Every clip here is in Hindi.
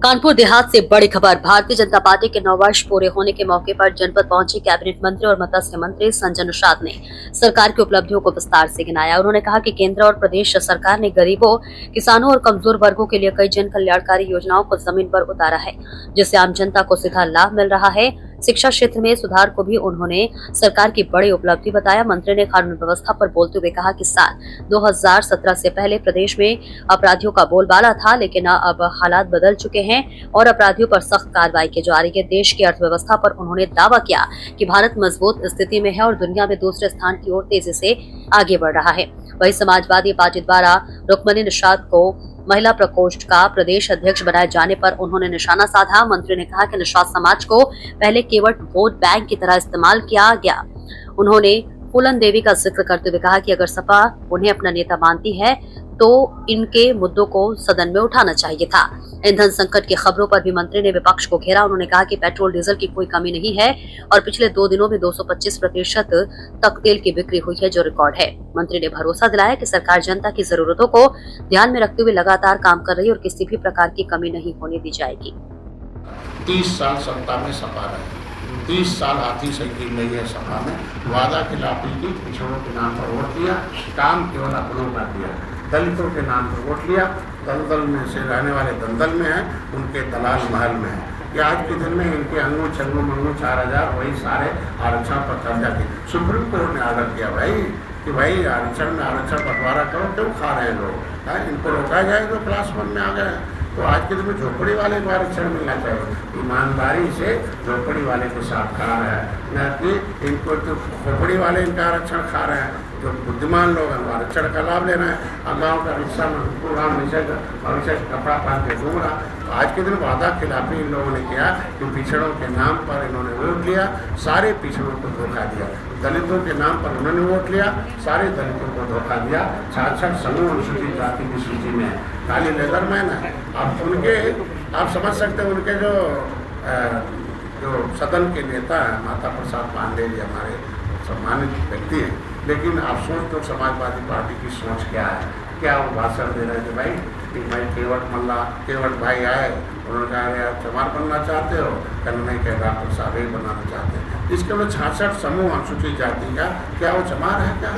कानपुर देहात से बड़ी खबर। भारतीय जनता पार्टी के 9 वर्ष पूरे होने के मौके पर जनपद पहुंचे कैबिनेट मंत्री और मत्स्य मंत्री संजय निषाद ने सरकार की उपलब्धियों को विस्तार से गिनाया। उन्होंने कहा कि केंद्र और प्रदेश सरकार ने गरीबों, किसानों और कमजोर वर्गों के लिए कई जन कल्याणकारी योजनाओं को जमीन पर उतारा है, जिससे आम जनता को सीधा लाभ मिल रहा है। शिक्षा क्षेत्र में सुधार को भी उन्होंने सरकार की बड़ी उपलब्धि बताया। मंत्री ने कानून व्यवस्था पर बोलते हुए कहा कि साल 2017 से पहले प्रदेश में अपराधियों का बोलबाला था, लेकिन अब हालात बदल चुके हैं और अपराधियों पर सख्त कार्रवाई की जा रही है। देश की अर्थव्यवस्था पर उन्होंने दावा किया कि भारत मजबूत स्थिति में है और दुनिया में दूसरे स्थान की ओर तेजी से आगे बढ़ रहा है। वहीं समाजवादी पार्टी द्वारा रुक्मणी निषाद को महिला प्रकोष्ठ का प्रदेश अध्यक्ष बनाए जाने पर उन्होंने निशाना साधा। मंत्री ने कहा कि निषाद समाज को पहले केवल वोट बैंक की तरह इस्तेमाल किया गया। उन्होंने फूलन देवी का जिक्र करते हुए कहा कि अगर सपा उन्हें अपना नेता मानती है तो इनके मुद्दों को सदन में उठाना चाहिए था। ईंधन संकट की खबरों पर भी मंत्री ने विपक्ष को घेरा। उन्होंने कहा कि पेट्रोल डीजल की कोई कमी नहीं है और पिछले 2 दिनों में 225% तक तेल की बिक्री हुई है, जो रिकॉर्ड है। मंत्री ने भरोसा दिलाया कि सरकार जनता की जरूरतों को ध्यान में रखते हुए लगातार काम कर रही है और किसी भी प्रकार की कमी नहीं होने दी जाएगी। 30 साल सत्ता में सपा रहे, 30 साल हाथी साइकिल नहीं है सपा में। वादा खिलाफी की, पिछड़ों के नाम पर वोट दिया, काम केवल अपनों का दिया, दलितों के नाम पर वोट लिया। दलदल में से रहने वाले दलदल में हैं, उनके दलाल महल में हैं। कि आज के दिन में इनके अंगू छंगू मंगू 4000 वही सारे आरक्षण पर कब्जा की। सुप्रीम कोर्ट ने आर्डर किया कि भाई आरक्षण में आरक्षण बंटवारा करो, क्यों खा रहे हैं लोग, इनको रोका जाए जो क्लास 1 में आ गए हैं। तो आज के दिन में झोपड़ी वाले को आरक्षण मिलना चाहिए। ईमानदारी से झोपड़ी वाले के साथ खा रहा है, न कि इनको तो खोपड़ी वाले इनका आरक्षण खा रहे हैं। जो बुद्धिमान लोग हैं वो आरक्षण का लाभ ले रहे हैं। और गाँव का रिक्शा में भविष्य कपड़ा पहन के घूम रहा। तो आज के दिन वादा खिलाफी इन लोगों ने किया कि पिछड़ों के नाम पर इन्होंने वोट लिया, सारे पिछड़ों को धोखा दिया। दलितों के नाम पर उन्होंने वोट लिया, सारे दलितों को धोखा दिया। 66 समूह अनुसूचित जाति की सूची में काली लेदरमैन है। आप उनके आप समझ सकते हैं, उनके जो सदन के नेता हैं माता प्रसाद पांडे जी हमारे सम्मानित व्यक्ति हैं, लेकिन आप सोच तो समाजवादी पार्टी की सोच क्या है। क्या वो भाषण दे रहे थे कि भाई केवट भाई आए, उन्होंने कहा आप चमार बनना चाहते हो, कहना नहीं कह डॉक्टर साहब ही बनाना चाहते हैं। इसके लिए 66 समूह अनुसूचित जाति का क्या वो चमार है क्या?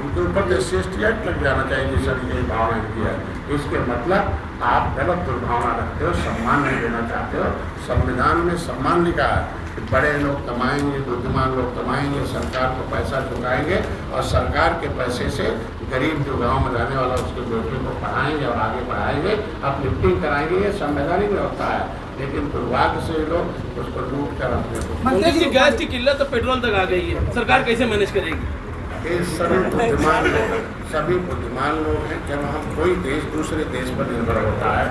उनके ऊपर तो SC एक्ट लग जाना चाहिए जिस तरीके की भावना की है। इसके मतलब आप गलत दुर्भावना रखते हो, सम्मान नहीं देना चाहते हो। संविधान में सम्मान लिखा है कि बड़े लोग कमाएंगे, बुद्धिमान लोग कमाएंगे, सरकार को पैसा चुकाएंगे और सरकार के पैसे से गरीब जो गांव में रहने वाला उसके बेटे को पढ़ाएंगे और आगे बढ़ाएंगे, अपलिफ्टिंग कराएंगे। ये संवैधानिक व्यवस्था है, लेकिन दुर्भाग्य से लोग उसको लूट कर अपने को। गैस की किल्लत तो पेट्रोल तक आ गई है, सरकार कैसे मैनेज करेगी? ये सभी बुद्धिमान लोग हैं। जब हम कोई देश दूसरे देश पर निर्भर होता है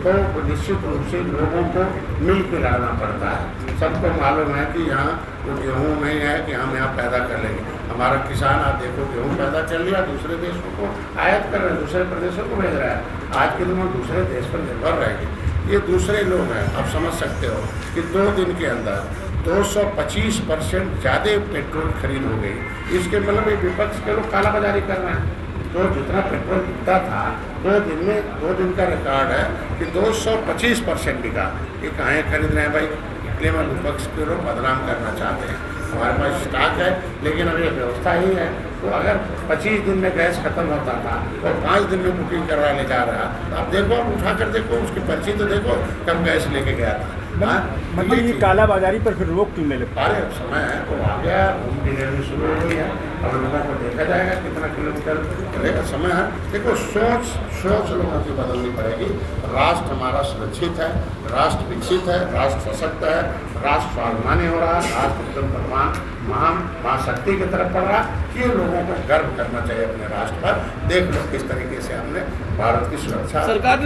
तो निश्चित रूप से लोगों को मिल के रहना पड़ता है। सबको मालूम है कि यहाँ वो गेहूँ नहीं है कि हम यहाँ पैदा कर लेंगे। हमारा किसान आप देखो गेहूँ पैदा कर लिया, दूसरे देशों को आयात कर रहे हैं, दूसरे प्रदेशों को भेज रहा है। आज के दिन में दूसरे देश पर निर्भर रहेंगे। ये दूसरे लोग हैं। आप समझ सकते हो कि 2 दिन के अंदर 225% ज़्यादा पेट्रोल खरीद हो गई। इसके मतलब ये विपक्ष के लोग कालाबाजारी कर रहे हैं। तो जितना पेट्रोल बिकता था 2 दिन का रिकॉर्ड है कि 225% बिका। ये कहाँ खरीद रहे हैं भाई? इसलिए मैं विपक्ष के लोग बदनाम करना चाहते हैं। हमारे पास स्टॉक है, लेकिन अब ये व्यवस्था ही है। तो अगर 25 दिन में गैस खत्म होता था और 5 दिन में बुकिंग करवाने जा रहा, तो आप देखो, आप उठा कर देखो, उसकी पर्ची तो देखो कब गैस लेके गया था। मतलब ये कालाबाजारी पर फिर रोक क्यों मिले? अरे समय है वो आ गया, होम डिलीवरी शुरू हो गई है। अब लोगों को देखा जाएगा कितना किलोमीटर चलेगा। समय है। देखो, सोच लोगों की बदलनी पड़ेगी। राष्ट्र हमारा सुरक्षित है, राष्ट्र विकसित है, राष्ट्र सशक्त है, राष्ट्र स्वाभिमानी हो रहा है, राष्ट्र एकदम भगवान महाशक्ति की तरफ बढ़ रहा। ये लोगों को गर्व करना चाहिए अपने राष्ट्र पर। देख लो किस तरीके से हमने भारत की सुरक्षा